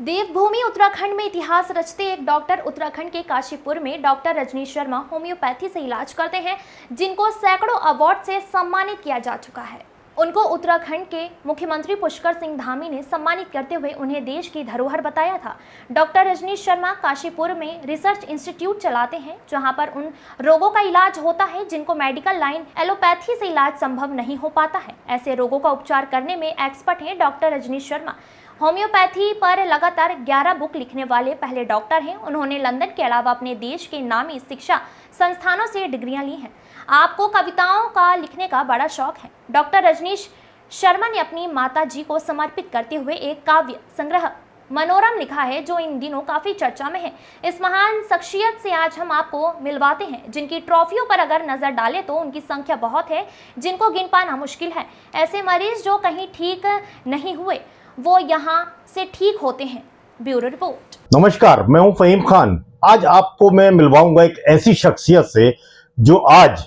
देवभूमि उत्तराखंड में इतिहास रचते एक डॉक्टर उत्तराखंड के काशीपुर में डॉक्टर रजनीश शर्मा होम्योपैथी से इलाज करते हैं, जिनको सैकड़ों अवार्ड से सम्मानित किया जा चुका है। उनको उत्तराखंड के मुख्यमंत्री पुष्कर सिंह धामी ने सम्मानित करते हुए उन्हें देश की धरोहर बताया था। डॉक्टर रजनीश शर्मा काशीपुर में रिसर्च इंस्टीट्यूट चलाते हैं, जहां पर उन रोगों का इलाज होता है जिनको मेडिकल लाइन एलोपैथी से इलाज संभव नहीं हो पाता है। ऐसे रोगों का उपचार करने में एक्सपर्ट हैं डॉक्टर रजनीश शर्मा। होम्योपैथी पर लगातार 11 बुक लिखने वाले पहले डॉक्टर हैं। उन्होंने लंदन के अलावा अपने देश के नामी शिक्षा संस्थानों से डिग्रियां ली हैं। आपको कविताओं का लिखने का बड़ा शौक है। डॉक्टर रजनीश शर्मा ने अपनी माता जी को समर्पित करते हुए एक काव्य संग्रह मनोरम लिखा है, जो इन दिनों काफी चर्चा में है। इस महान शख्सियत से आज हम आपको मिलवाते हैं, जिनकी ट्रॉफियों पर अगर नजर डालें तो उनकी संख्या बहुत है, जिनको गिन पाना मुश्किल है। ऐसे मरीज जो कहीं ठीक नहीं हुए वो यहाँ से ठीक होते हैं। Bureau report. नमस्कार, मैं हूं फहीम खान। आज आपको मैं मिलवाऊंगा एक ऐसी शख्सियत से जो आज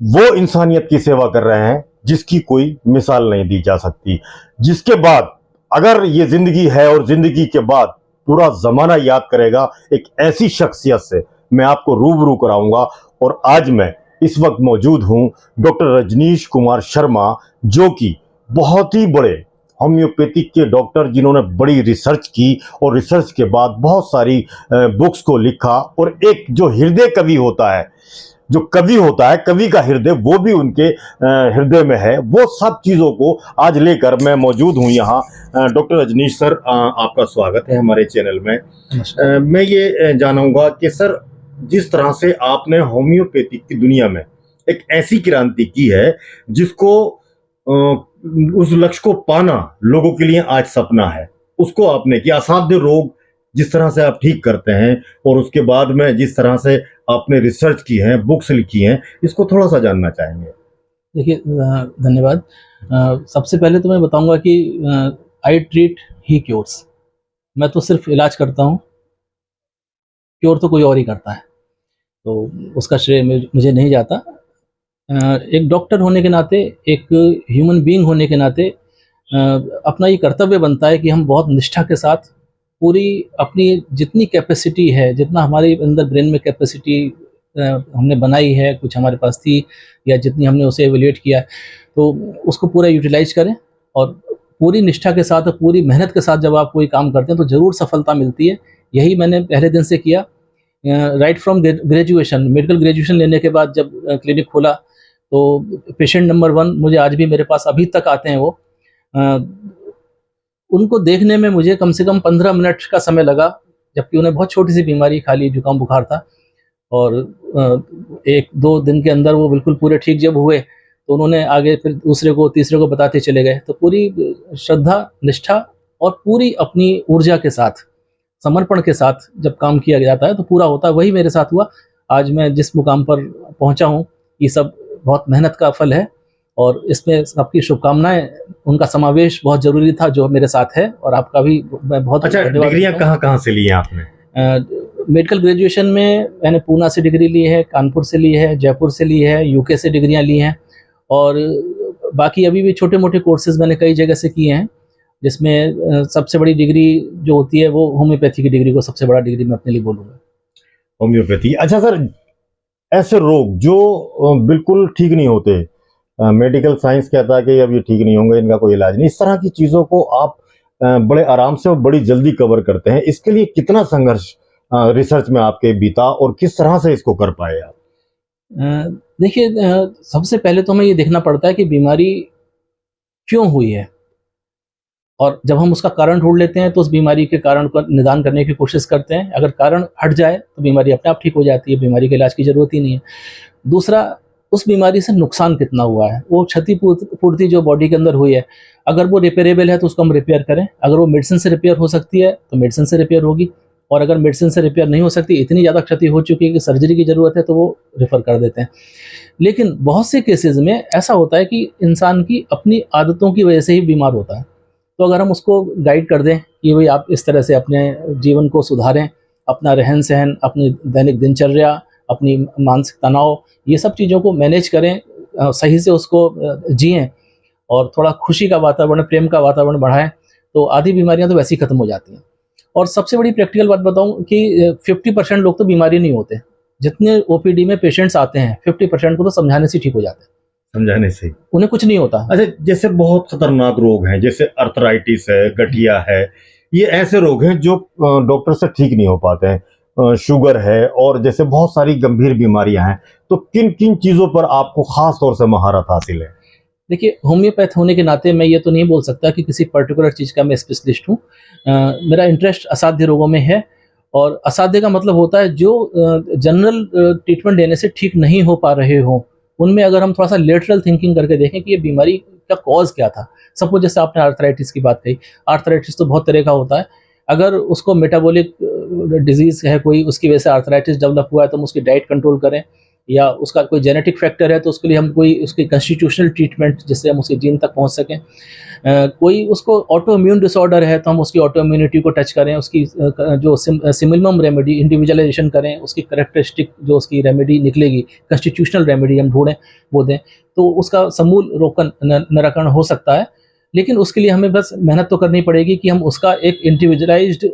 वो इंसानियत की सेवा कर रहे हैं जिसकी कोई मिसाल नहीं दी जा सकती, जिसके बाद अगर ये जिंदगी है और जिंदगी के बाद पूरा जमाना याद करेगा, एक ऐसी शख्सियत से मैं आपको रूबरू कराऊंगा। और आज मैं इस वक्त मौजूद हूं डॉक्टर रजनीश कुमार शर्मा, जो कि बहुत ही बड़े होम्योपैथिक के डॉक्टर, जिन्होंने बड़ी रिसर्च की और रिसर्च के बाद बहुत सारी बुक्स को लिखा। और एक जो हृदय कवि होता है, जो कवि होता है, कवि का हृदय वो भी उनके हृदय में है। वो सब चीज़ों को आज लेकर मैं मौजूद हूँ यहाँ। डॉक्टर रजनीश सर, आपका स्वागत है हमारे चैनल में। मैं ये जानूंगा कि सर, जिस तरह से आपने होम्योपैथिक की दुनिया में एक ऐसी क्रांति की है जिसको उस लक्ष्य को पाना लोगों के लिए आज सपना है, उसको आपने किया। असाध्य रोग जिस तरह से आप ठीक करते हैं और उसके बाद में जिस तरह से आपने रिसर्च की है, बुक्स लिखी हैं, इसको थोड़ा सा जानना चाहेंगे। देखिए, धन्यवाद। सबसे पहले तो मैं बताऊंगा कि आई ट्रीट ही क्योर्स। मैं तो सिर्फ इलाज करता हूँ, क्योर तो कोई और ही करता है, तो उसका श्रेय मुझे नहीं जाता। एक डॉक्टर होने के नाते, एक ह्यूमन बीइंग होने के नाते अपना ये कर्तव्य बनता है कि हम बहुत निष्ठा के साथ पूरी अपनी जितनी कैपेसिटी है, जितना हमारे अंदर ब्रेन में कैपेसिटी हमने बनाई है, कुछ हमारे पास थी या जितनी हमने उसे एवेल्यूएट किया है, तो उसको पूरा यूटिलाइज करें। और पूरी निष्ठा के साथ और पूरी मेहनत के साथ जब आप कोई काम करते हैं तो ज़रूर सफलता मिलती है। यही मैंने पहले दिन से किया। Right from graduation, medical graduation लेने के बाद जब क्लिनिक खोला तो पेशेंट नंबर 1 मुझे आज भी मेरे पास अभी तक आते हैं। वो उनको देखने में मुझे कम से कम 15 मिनट का समय लगा, जबकि उन्हें बहुत छोटी सी बीमारी, खाली जुकाम बुखार था। और 1-2 दिन के अंदर वो बिल्कुल पूरे ठीक जब हुए तो उन्होंने आगे फिर दूसरे को, तीसरे को बताते चले गए। तो पूरी श्रद्धा, निष्ठा और पूरी अपनी ऊर्जा के साथ, समर्पण के साथ जब काम किया जाता है तो पूरा होता है। वही मेरे साथ हुआ। आज मैं जिस मुकाम पर पहुंचा हूं, ये सब बहुत मेहनत का फल है और इसमें सबकी शुभकामनाएं, उनका समावेश बहुत जरूरी था जो मेरे साथ है। और आपका भी मैं बहुत अच्छा, डिग्रियां कहाँ से ली हैं आपने? मेडिकल ग्रेजुएशन में मैंने पूना से डिग्री ली है, कानपुर से ली है, जयपुर से ली है, यूके से डिग्रियां ली हैं। और बाकी अभी भी छोटे मोटे कोर्सेज मैंने कई जगह से किए हैं, जिसमें सबसे बड़ी डिग्री जो होती है वो होम्योपैथी की डिग्री को सबसे बड़ा डिग्री मैं अपने लिए बोलूँगा, होम्योपैथी। अच्छा सर, ऐसे रोग जो बिल्कुल ठीक नहीं होते, मेडिकल साइंस कहता है कि अब ये ठीक नहीं होंगे, इनका कोई इलाज नहीं, इस तरह की चीज़ों को आप बड़े आराम से और बड़ी जल्दी कवर करते हैं। इसके लिए कितना संघर्ष रिसर्च में आपके बीता और किस तरह से इसको कर पाए आप? देखिए, सबसे पहले तो हमें ये देखना पड़ता है कि बीमारी क्यों हुई है, और जब हम उसका कारण ढूंढ लेते हैं तो उस बीमारी के कारण का निदान करने की कोशिश करते हैं। अगर कारण हट जाए तो बीमारी अपने आप ठीक हो जाती है, बीमारी के इलाज की ज़रूरत ही नहीं है। दूसरा, उस बीमारी से नुकसान कितना हुआ है, वो क्षति पूर्ति जो बॉडी के अंदर हुई है, अगर वो रिपेयरेबल है तो उसको हम रिपेयर करें। अगर वो मेडिसिन से रिपेयर हो सकती है तो मेडिसिन से रिपेयर होगी, और अगर मेडिसिन से रिपेयर नहीं हो सकती, इतनी ज़्यादा क्षति हो चुकी है कि सर्जरी की ज़रूरत है, तो वो रेफ़र कर देते हैं। लेकिन बहुत से केसेस में ऐसा होता है कि इंसान की अपनी आदतों की वजह से ही बीमार होता है। तो अगर हम उसको गाइड कर दें कि भाई आप इस तरह से अपने जीवन को सुधारें, अपना रहन सहन, अपनी दैनिक दिनचर्या, अपनी मानसिक तनाव, ये सब चीज़ों को मैनेज करें, सही से उसको जिएं और थोड़ा खुशी का वातावरण, प्रेम का वातावरण बढ़ाएं, तो आधी बीमारियां तो वैसे ही खत्म हो जाती हैं। और सबसे बड़ी प्रैक्टिकल बात बताऊं कि 50% लोग तो बीमारी नहीं होते, जितने ओपीडी में पेशेंट्स आते हैं 50% को तो समझाने से ठीक हो जाते हैं, समझाने से। उन्हें कुछ नहीं होता। अच्छा, जैसे बहुत खतरनाक रोग हैं, जैसे अर्थराइटिस है, गठिया है, ये ऐसे रोग हैं जो डॉक्टर से ठीक नहीं हो पाते हैं। शुगर है और जैसे बहुत सारी गंभीर बीमारियां हैं, तो किन किन चीजों पर आपको खास तौर से महारत हासिल है? देखिए, होम्योपैथ होने के नाते मैं ये तो नहीं बोल सकता कि किसी पर्टिकुलर चीज़ का मैं स्पेशलिस्ट हूँ। मेरा इंटरेस्ट असाध्य रोगों में है, और असाध्य का मतलब होता है जो जनरल ट्रीटमेंट देने से ठीक नहीं हो पा रहे हों, उनमें अगर हम थोड़ा सा लेटरल थिंकिंग करके देखें कि ये बीमारी का कॉज क्या था। सपोज जैसे आपने आर्थराइटिस की बात कही, आर्थराइटिस तो बहुत तरह का होता है। अगर उसको मेटाबॉलिक डिजीज़ है कोई, उसकी वजह से आर्थराइटिस डेवलप हुआ है, तो हम उसकी डाइट कंट्रोल करें, या उसका कोई जेनेटिक फैक्टर है तो उसके लिए हम कोई उसकी कॉन्स्टिट्यूशनल ट्रीटमेंट जिससे हम उसके जीन तक पहुंच सकें। कोई उसको ऑटो इम्यून डिसऑर्डर है तो हम उसकी ऑटो इम्यूनिटी को टच करें, उसकी जो सिमिलम रेमेडी इंडिविजुअलाइजेशन करें, उसकी करेक्टरिस्टिक जो उसकी रेमेडी निकलेगी, कॉन्स्टिट्यूशनल रेमेडी हम ढूंढें वो दें, तो उसका समूल रोकन निराकरण हो सकता है। लेकिन उसके लिए हमें बस मेहनत तो करनी पड़ेगी कि हम उसका एक इंडिविजुअलाइज्ड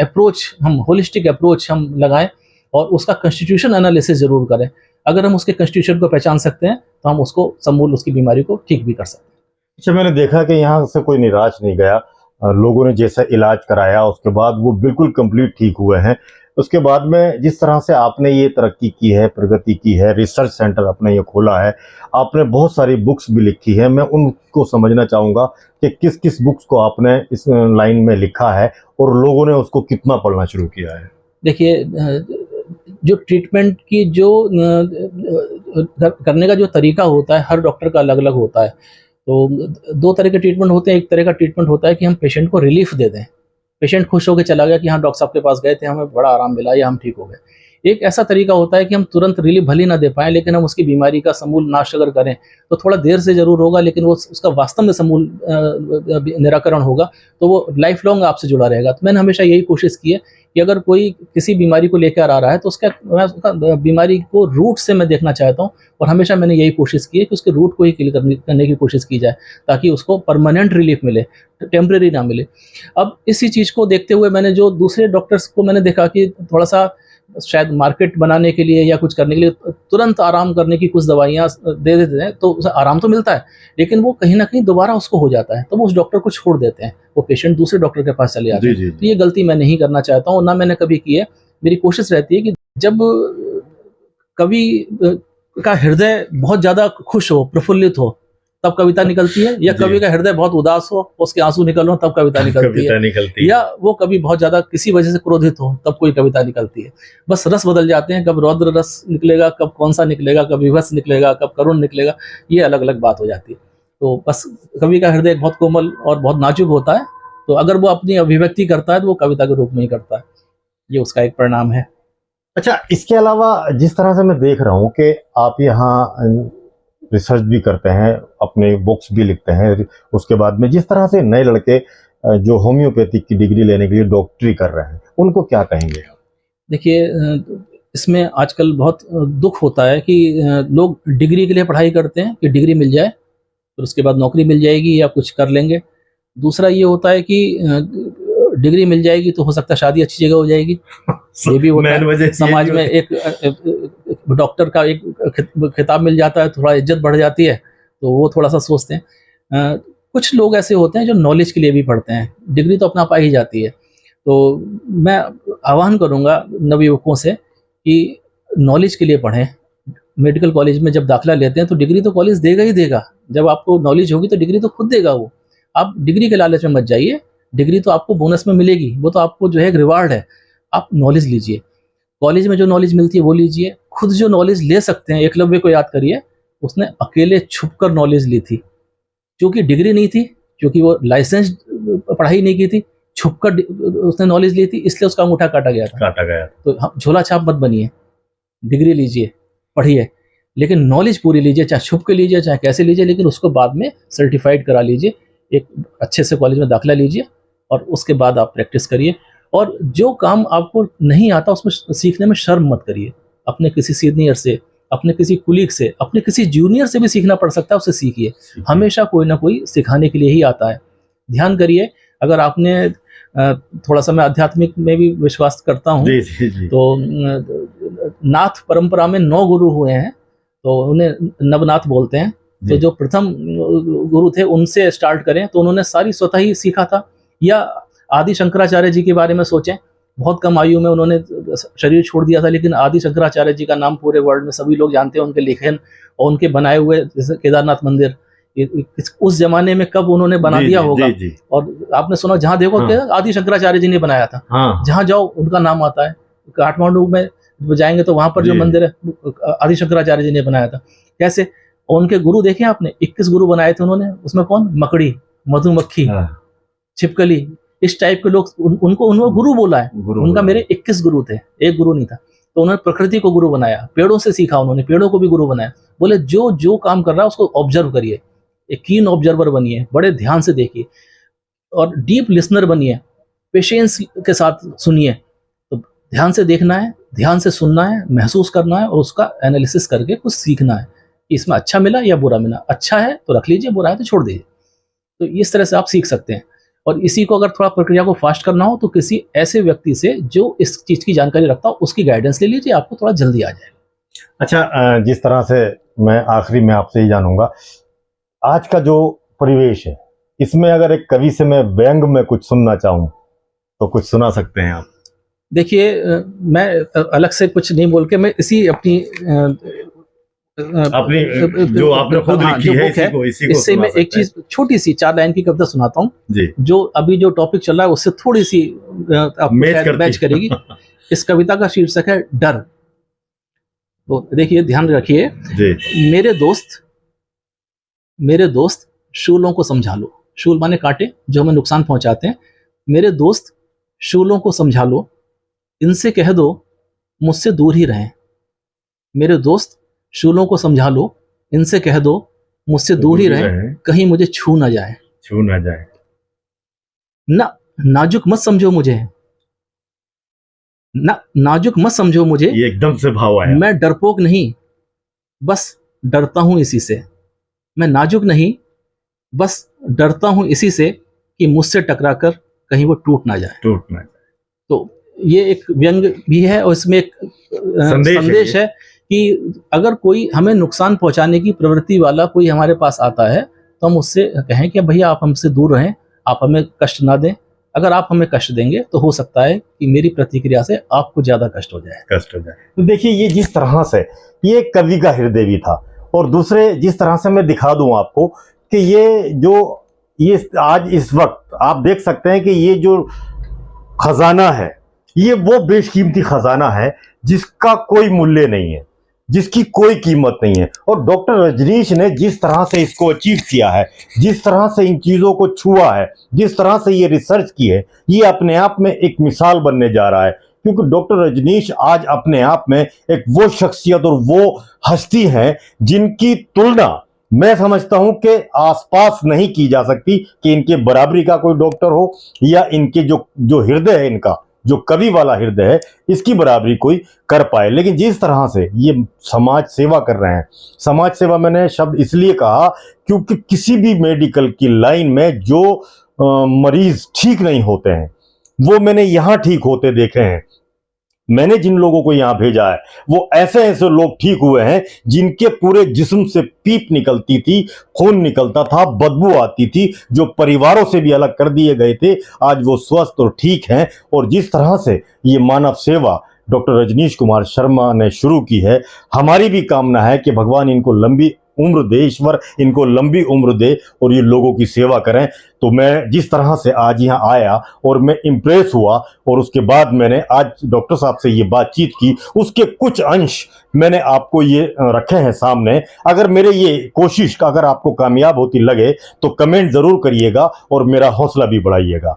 अप्रोच, हम होलिस्टिक अप्रोच हम लगाएं, और उसका कॉन्स्टिट्यूशन एनालिसिस जरूर करें। अगर हम उसके कॉन्स्टिट्यूशन को पहचान सकते हैं तो हम उसको समूल उसकी बीमारी को ठीक भी कर सकते हैं। अच्छा, मैंने देखा कि यहाँ से कोई निराश नहीं गया। लोगों ने जैसा इलाज कराया उसके बाद वो बिल्कुल कंप्लीट ठीक हुए हैं। उसके बाद में जिस तरह से आपने ये तरक्की की है, प्रगति की है, रिसर्च सेंटर आपने ये खोला है, आपने बहुत सारी बुक्स भी लिखी है। मैं उनको समझना चाहूँगा कि किस किस बुक्स को आपने इस लाइन में लिखा है और लोगों ने उसको कितना पढ़ना शुरू किया है? देखिए, जो ट्रीटमेंट की जो करने का जो तरीका होता है हर डॉक्टर का अलग अलग होता है। तो दो तरह के ट्रीटमेंट होते हैं। एक तरह का ट्रीटमेंट होता है कि हम पेशेंट को रिलीफ दे दें, पेशेंट खुश होकर चला गया कि हाँ डॉक्टर साहब के पास गए थे, हमें बड़ा आराम मिला या हम ठीक हो गए। एक ऐसा तरीका होता है कि हम तुरंत रिलीफ भले ही ना दे पाएँ, लेकिन हम उसकी बीमारी का समूल नाश अगर करें तो थोड़ा देर से ज़रूर होगा, लेकिन वो उसका वास्तव में समूल निराकरण होगा, तो वो लाइफ लॉन्ग आपसे जुड़ा रहेगा। तो मैंने हमेशा यही कोशिश की है कि अगर कोई किसी बीमारी को लेकर आ रहा है तो उसका बीमारी को रूट से मैं देखना चाहता हूँ, और हमेशा मैंने यही कोशिश की है कि उसके रूट को ही क्लियर करने की कोशिश की जाए, ताकि उसको परमानेंट रिलीफ मिले, टेम्परेरी ना मिले। अब इसी चीज़ को देखते हुए मैंने जो दूसरे डॉक्टर्स को मैंने देखा कि थोड़ा सा शायद मार्केट बनाने के लिए या कुछ करने के लिए तुरंत आराम करने की कुछ दवाइयाँ दे देते हैं, तो उसे आराम तो मिलता है, लेकिन वो कहीं ना कहीं दोबारा उसको हो जाता है, तो वो उस डॉक्टर को छोड़ देते हैं, वो पेशेंट दूसरे डॉक्टर के पास चले जाते हैं। तो ये गलती मैं नहीं करना चाहता हूँ, ना मैंने कभी की है। मेरी कोशिश रहती है कि जब कवि का हृदय बहुत ज़्यादा खुश हो, प्रफुल्लित हो, तब कविता निकलती है, या कवि का हृदय बहुत उदास हो, उसके आंसू निकल हो, तब कविता निकलती है, या वो कभी बहुत ज्यादा किसी वजह से क्रोधित हो तब कोई कविता निकलती है। बस रस बदल जाते हैं, कब रौद्र रस निकलेगा, कब कौन सा निकलेगा, कब विभत्स निकलेगा, कब करुण निकलेगा, ये अलग अलग बात हो जाती है। तो बस कवि का हृदय बहुत कोमल और बहुत नाजुक होता है, तो अगर वो अपनी अभिव्यक्ति करता है तो वो कविता के रूप में ही करता है, ये उसका एक परिणाम है। अच्छा, इसके अलावा जिस तरह से मैं देख रहा हूँ कि आप यहाँ रिसर्च भी करते हैं, अपने बुक्स भी लिखते हैं, उसके बाद में जिस तरह से नए लड़के जो होम्योपैथिक की डिग्री लेने के लिए डॉक्टरी कर रहे हैं, उनको क्या कहेंगे? देखिए, इसमें आजकल बहुत दुख होता है कि लोग डिग्री के लिए पढ़ाई करते हैं कि डिग्री मिल जाए, फिर उसके बाद नौकरी मिल जाएगी या कुछ कर लेंगे। दूसरा ये होता है कि डिग्री मिल जाएगी तो हो सकता है शादी अच्छी जगह हो जाएगी, ये भी होता है। समाज में एक डॉक्टर का एक खिताब मिल जाता है, थोड़ा इज्जत बढ़ जाती है, तो वो थोड़ा सा सोचते हैं। कुछ लोग ऐसे होते हैं जो नॉलेज के लिए भी पढ़ते हैं, डिग्री तो अपना पा ही जाती है। तो मैं आह्वान करूँगा नवयुवकों से कि नॉलेज के लिए पढ़ें। मेडिकल कॉलेज में जब दाखिला लेते हैं तो डिग्री तो कॉलेज देगा ही देगा, जब आपको नॉलेज होगी तो डिग्री तो खुद देगा वो। आप डिग्री के लालच में मत जाइए, डिग्री तो आपको बोनस में मिलेगी, वो तो आपको जो है एक रिवार्ड है। आप नॉलेज लीजिए, कॉलेज में जो नॉलेज मिलती है वो लीजिए। खुद जो नॉलेज ले सकते हैं, एकलव्य को याद करिए, उसने अकेले छुपकर नॉलेज ली थी, क्योंकि डिग्री नहीं थी, क्योंकि वो लाइसेंस पढ़ाई नहीं की थी, छुपकर उसने नॉलेज ली थी, इसलिए उसका अंगूठा काटा गया। तो झोला छाप मत बनिए, डिग्री लीजिए, पढ़िए, लेकिन नॉलेज पूरी लीजिए, चाहे छुप के लीजिए चाहे कैसे लीजिए, लेकिन उसको बाद में सर्टिफाइड करा लीजिए, एक अच्छे से कॉलेज में दाखिला लीजिए और उसके बाद आप प्रैक्टिस करिए। और जो काम आपको नहीं आता उसमें सीखने में शर्म मत करिए। अपने किसी सीनियर से, अपने किसी कुलीग से, अपने किसी जूनियर से भी सीखना पड़ सकता है, उससे सीखिए। हमेशा कोई ना कोई सिखाने के लिए ही आता है। ध्यान करिए, अगर आपने थोड़ा सा मैं आध्यात्मिक में भी विश्वास करता हूँ, जी जी जी। तो नाथ परंपरा में 9 गुरु हुए हैं, तो उन्हें नवनाथ बोलते हैं। तो जी। जो प्रथम गुरु थे उनसे स्टार्ट करें तो उन्होंने सारी स्वतः ही सीखा था। या आदि शंकराचार्य जी के बारे में सोचें, बहुत कम आयु में उन्होंने शरीर छोड़ दिया था, लेकिन आदि शंकराचार्य जी का नाम पूरे वर्ल्ड में सभी लोग जानते हैं, उनके लेखन और उनके बनाए हुए जैसे केदारनाथ मंदिर, उस जमाने में कब उन्होंने बना जी दिया जी होगा। जी। और आपने सुना जहाँ देखो हाँ। कि आदि शंकराचार्य जी ने बनाया था, हाँ जहाँ जाओ उनका नाम आता है। काठमांडू में जाएंगे तो वहां पर जो जी। मंदिर है आदि शंकराचार्य जी ने बनाया था। कैसे? और उनके गुरु देखे आपने, 21 गुरु बनाए थे उन्होंने। उसमें कौन? मकड़ी, मधुमक्खी, हाँ, छिपकली, इस टाइप के लोग उनको गुरु बोला है। गुरु उनका बोला। मेरे 21 गुरु थे, एक गुरु नहीं था। तो उन्होंने प्रकृति को गुरु बनाया, पेड़ों से सीखा उन्होंने, पेड़ों को भी गुरु बनाया। बोले जो जो काम कर रहा है उसको ऑब्जर्व करिए, एक कीन ऑब्जर्वर बनिए, बड़े ध्यान से देखिए और डीप लिसनर बनिए, पेशेंस के साथ सुनिए। तो ध्यान से देखना है, ध्यान से सुनना है, महसूस करना है और उसका एनालिसिस करके कुछ सीखना है कि इसमें अच्छा मिला या बुरा मिला। अच्छा है तो रख लीजिए, बुरा है तो छोड़ दीजिए। तो इस तरह से आप सीख सकते हैं। और इसी को अगर थोड़ा प्रक्रिया को फास्ट करना हो तो किसी ऐसे व्यक्ति से जो इस चीज़ की जानकारी रखता हो उसकी गाइडेंस ले लीजिए, आपको थोड़ा जल्दी आ जाएगा। अच्छा, जिस तरह से मैं आखिरी में आपसे ही जानूंगा, आज का जो परिवेश है इसमें अगर एक कवि से मैं व्यंग में कुछ सुनना चाहूँ तो कुछ सुना सकते हैं आप? देखिए, मैं अलग से कुछ नहीं बोल के मैं इसी अपनी अपनी जो आपने खुद हाँ, लिखी जो है बुक है, इसी को इससे सुना मैं एक सकते हैं। चीज छोटी सी 4 लाइन की कविता सुनाता हूँ, जी। जो अभी जो टॉपिक चल रहा है उससे थोड़ी सी आपको मैच शायद करती मैच है। करेगी। इस कविता का शीर्षक है डर। तो देखिए, ध्यान रखिए। जी। मेरे दोस्त शूलों को समझा लो। शूल माने कांटे जो हमें नुकसान पहुंचाते हैं। मेरे दोस्त शूलों को समझा लो, इनसे कह दो मुझसे दूर ही रहें। मेरे दोस्त शूलों को समझा लो, इनसे कह दो मुझसे दूर ही रहें, कहीं मुझे छू ना जाए। छू ना जाए। नाजुक मत समझो मुझे, नाजुक मत समझो मुझे, ये एकदम से भाव आया। मैं डरपोक नहीं, बस डरता हूं इसी से। मैं नाजुक नहीं, बस डरता हूं इसी से कि मुझसे टकराकर कहीं वो टूट ना जाए। टूट ना जाए। तो ये एक व्यंग भी है और इसमें एक संदेश है कि अगर कोई हमें नुकसान पहुंचाने की प्रवृत्ति वाला कोई हमारे पास आता है तो हम उससे कहें कि भैया आप हमसे दूर रहें, आप हमें कष्ट ना दें। अगर आप हमें कष्ट देंगे तो हो सकता है कि मेरी प्रतिक्रिया से आपको ज्यादा कष्ट हो जाए। तो देखिए, ये जिस तरह से ये कवि का हृदय भी था, और दूसरे जिस तरह से मैं दिखा दूं आपको कि ये आज इस वक्त आप देख सकते हैं कि ये जो खजाना है ये वो बेशकीमती खजाना है जिसका कोई मूल्य नहीं है, जिसकी कोई कीमत नहीं है। और डॉक्टर रजनीश ने जिस तरह से इसको अचीव किया है, जिस तरह से इन चीज़ों को छुआ है, जिस तरह से ये रिसर्च की है, ये अपने आप में एक मिसाल बनने जा रहा है। क्योंकि डॉक्टर रजनीश आज अपने आप में एक वो शख्सियत और वो हस्ती है जिनकी तुलना मैं समझता हूं कि आसपास नहीं की जा सकती कि इनके बराबरी का कोई डॉक्टर हो, या इनके जो हृदय है, इनका जो कवि वाला हृदय है, इसकी बराबरी कोई कर पाए। लेकिन जिस तरह से ये समाज सेवा कर रहे हैं, समाज सेवा मैंने शब्द इसलिए कहा क्योंकि किसी भी मेडिकल की लाइन में जो मरीज ठीक नहीं होते हैं वो मैंने यहाँ ठीक होते देखे हैं। मैंने जिन लोगों को यहाँ भेजा है वो ऐसे ऐसे लोग ठीक हुए हैं जिनके पूरे जिस्म से पीप निकलती थी, खून निकलता था, बदबू आती थी, जो परिवारों से भी अलग कर दिए गए थे, आज वो स्वस्थ और ठीक हैं। और जिस तरह से ये मानव सेवा डॉक्टर रजनीश कुमार शर्मा ने शुरू की है, हमारी भी कामना है कि भगवान इनको लंबी उम्र दे, ईश्वर इनको लंबी उम्र दे और ये लोगों की सेवा करें। तो मैं जिस तरह से आज यहाँ आया और मैं इम्प्रेस हुआ, और उसके बाद मैंने आज डॉक्टर साहब से ये बातचीत की, उसके कुछ अंश मैंने आपको ये रखे हैं सामने। अगर मेरे ये कोशिश अगर आपको कामयाब होती लगे तो कमेंट ज़रूर करिएगा और मेरा हौसला भी बढ़ाइएगा।